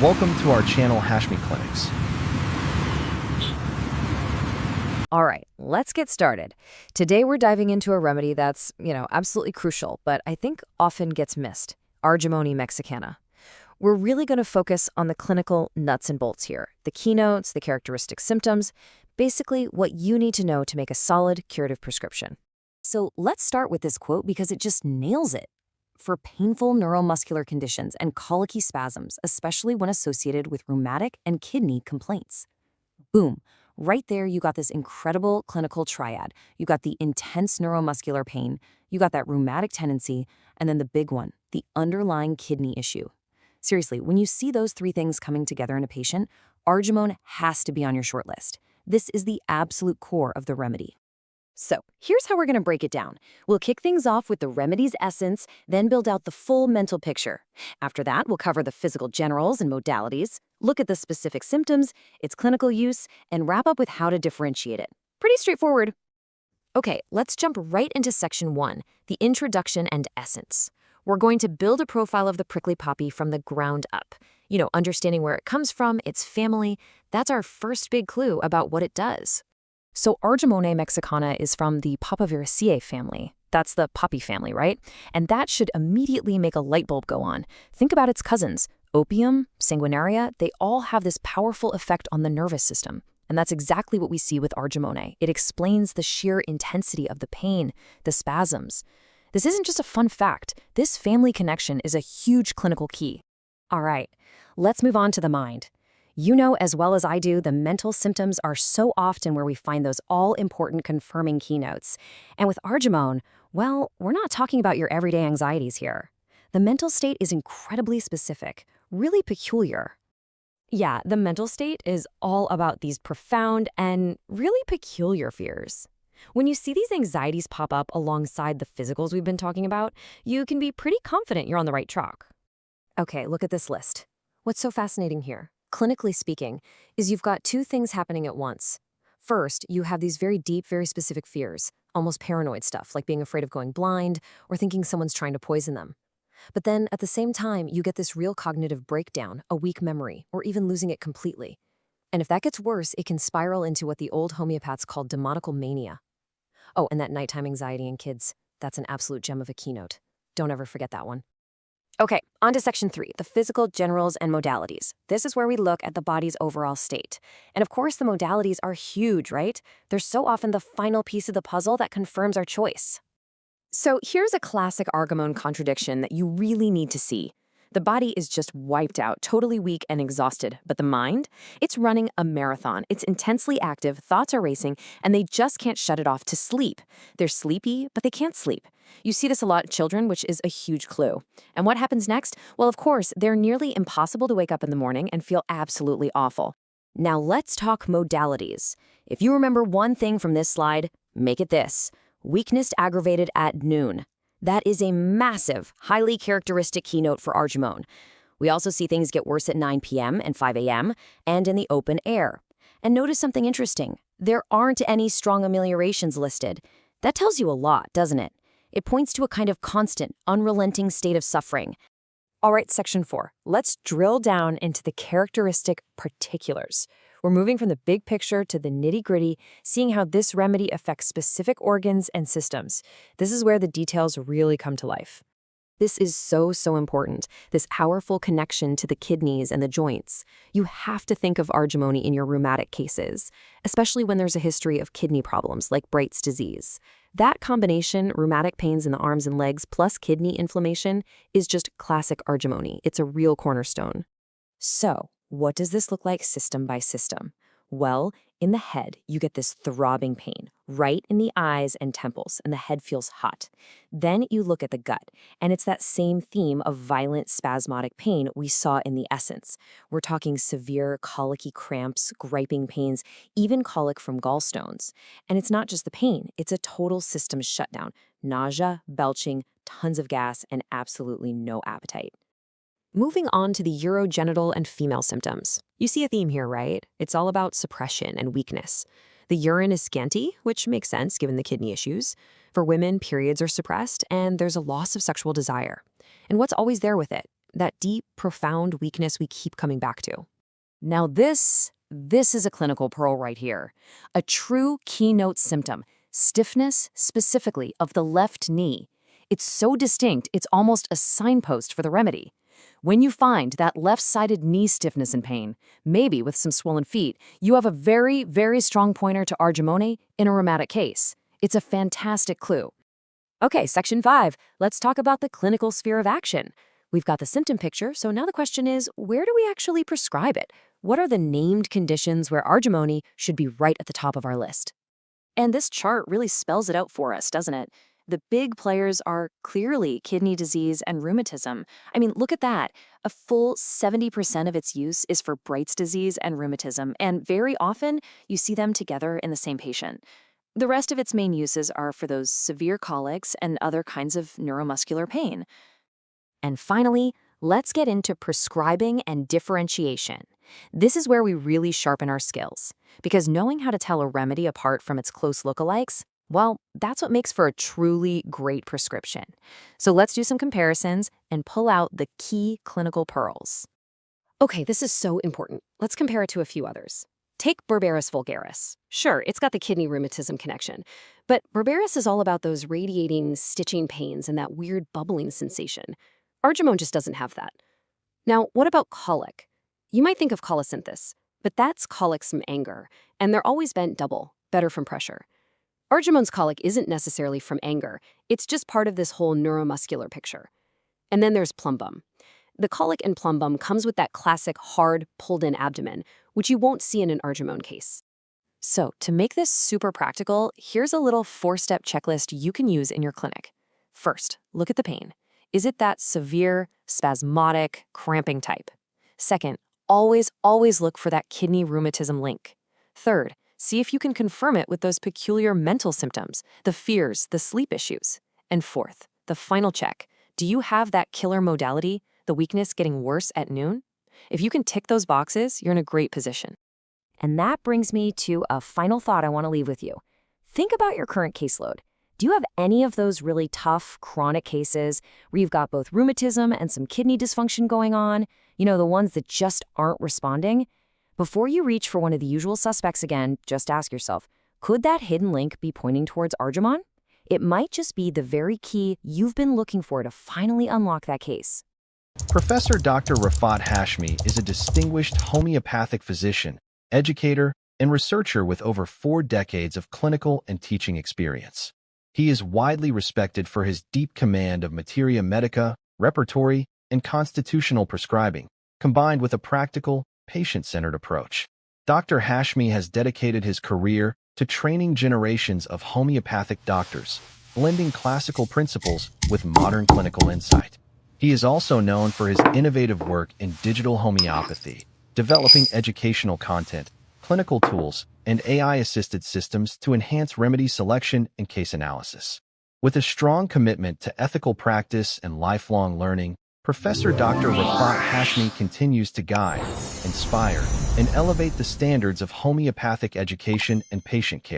Welcome to our channel Hashmi Clinics. All right, let's get started. Today we're diving into a remedy that's, absolutely crucial, but I think often gets missed. ARGEMONE MEXICANA. We're really going to focus on the clinical nuts and bolts here, the keynotes, the characteristic symptoms, basically what you need to know to make a solid curative prescription. So let's start with this quote because it just nails it. For painful neuromuscular conditions and colicky spasms, especially when associated with rheumatic and kidney complaints. Boom. Right there, you got this incredible clinical triad. You got the intense neuromuscular pain, you got that rheumatic tendency, and then the big one, the underlying kidney issue. Seriously, when you see those three things coming together in a patient, ARGEMONE has to be on your short list. This is the absolute core of the remedy. So here's how we're going to break it down. We'll kick things off with the remedy's essence, then build out the full mental picture. After that, we'll cover the physical generals and modalities, look at the specific symptoms, its clinical use, and wrap up with how to differentiate it. Pretty straightforward. Okay, let's jump right into section 1, the introduction and essence. We're going to build a profile of the prickly poppy from the ground up. Understanding where it comes from, its family, that's our first big clue about what it does. So ARGEMONE MEXICANA is from the Papaveraceae family. That's the poppy family, right? And that should immediately make a light bulb go on. Think about its cousins. Opium, sanguinaria, they all have this powerful effect on the nervous system. And that's exactly what we see with ARGEMONE. It explains the sheer intensity of the pain, the spasms. This isn't just a fun fact. This family connection is a huge clinical key. All right, let's move on to the mind. You know as well as I do, the mental symptoms are so often where we find those all-important confirming keynotes. And with ARGEMONE, well, we're not talking about your everyday anxieties here. The mental state is incredibly specific, really peculiar. Yeah, the mental state is all about these profound and really peculiar fears. When you see these anxieties pop up alongside the physicals we've been talking about, you can be pretty confident you're on the right track. Okay, look at this list. What's so fascinating here, clinically speaking, is you've got two things happening at once. First, you have these very deep, very specific fears, almost paranoid stuff, like being afraid of going blind or thinking someone's trying to poison them. But then, at the same time, you get this real cognitive breakdown, a weak memory, or even losing it completely. And if that gets worse, it can spiral into what the old homeopaths called demonical mania. Oh, and that nighttime anxiety in kids, that's an absolute gem of a keynote. Don't ever forget that one. Okay, on to section 3, the physical generals and modalities. This is where we look at the body's overall state. And of course, the modalities are huge, right? They're so often the final piece of the puzzle that confirms our choice. So here's a classic ARGEMONE contradiction that you really need to see. The body is just wiped out, totally weak and exhausted, but the mind? It's running a marathon. It's intensely active, thoughts are racing, and they just can't shut it off to sleep. They're sleepy, but they can't sleep. You see this a lot in children, which is a huge clue. And what happens next? Well, of course, they're nearly impossible to wake up in the morning and feel absolutely awful. Now let's talk modalities. If you remember one thing from this slide, make it this. Weakness aggravated at noon. That is a massive, highly characteristic keynote for ARGEMONE. We also see things get worse at 9 p.m. and 5 a.m. and in the open air. And notice something interesting. There aren't any strong ameliorations listed. That tells you a lot, doesn't it? It points to a kind of constant, unrelenting state of suffering. All right, section 4. Let's drill down into the characteristic particulars. We're moving from the big picture to the nitty-gritty, seeing how this remedy affects specific organs and systems. This is where the details really come to life. This is so important, this powerful connection to the kidneys and the joints. You have to think of ARGEMONE in your rheumatic cases, especially when there's a history of kidney problems like Bright's disease. That combination, rheumatic pains in the arms and legs plus kidney inflammation, is just classic ARGEMONE. It's a real cornerstone. So, what does this look like system by system? Well, in the head, you get this throbbing pain, right in the eyes and temples, and the head feels hot. Then you look at the gut, and it's that same theme of violent spasmodic pain we saw in the essence. We're talking severe colicky cramps, griping pains, even colic from gallstones. And it's not just the pain, it's a total system shutdown. Nausea, belching, tons of gas, and absolutely no appetite. Moving on to the urogenital and female symptoms. You see a theme here, right? It's all about suppression and weakness. The urine is scanty, which makes sense given the kidney issues. For women, periods are suppressed, and there's a loss of sexual desire. And what's always there with it? that deep, profound weakness we keep coming back to. Now this is a clinical pearl right here. A true keynote symptom, stiffness specifically of the left knee. It's so distinct, it's almost a signpost for the remedy. When you find that left-sided knee stiffness and pain, maybe with some swollen feet, you have a very, very strong pointer to ARGEMONE in a rheumatic case. It's a fantastic clue. Okay, section 5. Let's talk about the clinical sphere of action. We've got the symptom picture, so now the question is, where do we actually prescribe it? What are the named conditions where ARGEMONE should be right at the top of our list? And this chart really spells it out for us, doesn't it? The big players are clearly kidney disease and rheumatism. I mean, look at that. A full 70% of its use is for Bright's disease and rheumatism, and very often you see them together in the same patient. The rest of its main uses are for those severe colics and other kinds of neuromuscular pain. And finally, let's get into prescribing and differentiation. This is where we really sharpen our skills, because knowing how to tell a remedy apart from its close lookalikes, well, that's what makes for a truly great prescription. So let's do some comparisons and pull out the key clinical pearls. Okay, this is so important. Let's compare it to a few others. Take Berberis vulgaris. Sure, it's got the kidney rheumatism connection, but Berberis is all about those radiating, stitching pains and that weird bubbling sensation. ARGEMONE just doesn't have that. Now, what about colic? You might think of colocynthis, but that's colics from anger, and they're always bent double, better from pressure. ARGEMONE's colic isn't necessarily from anger, it's just part of this whole neuromuscular picture. And then there's plumbum. The colic in plumbum comes with that classic hard, pulled-in abdomen, which you won't see in an ARGEMONE case. So, to make this super practical, here's a little 4-step checklist you can use in your clinic. First, look at the pain. Is it that severe, spasmodic, cramping type? Second, always look for that kidney rheumatism link. Third, see if you can confirm it with those peculiar mental symptoms, the fears, the sleep issues. And fourth, the final check. Do you have that killer modality, the weakness getting worse at noon? If you can tick those boxes, you're in a great position. And that brings me to a final thought I want to leave with you. Think about your current caseload. Do you have any of those really tough, chronic cases where you've got both rheumatism and some kidney dysfunction going on? You know, the ones that just aren't responding? Before you reach for one of the usual suspects again, just ask yourself, could that hidden link be pointing towards ARGEMONE? It might just be the very key you've been looking for to finally unlock that case. Professor Dr. Rifat Hashmi is a distinguished homeopathic physician, educator, and researcher with over 4 decades of clinical and teaching experience. He is widely respected for his deep command of materia medica, repertory, and constitutional prescribing, combined with a practical, patient-centered approach. Dr. Hashmi has dedicated his career to training generations of homeopathic doctors, blending classical principles with modern clinical insight. He is also known for his innovative work in digital homeopathy, developing educational content, clinical tools, and AI-assisted systems to enhance remedy selection and case analysis. With a strong commitment to ethical practice and lifelong learning, Professor Dr. Rifat Hashmi continues to guide, inspire, and elevate the standards of homeopathic education and patient care.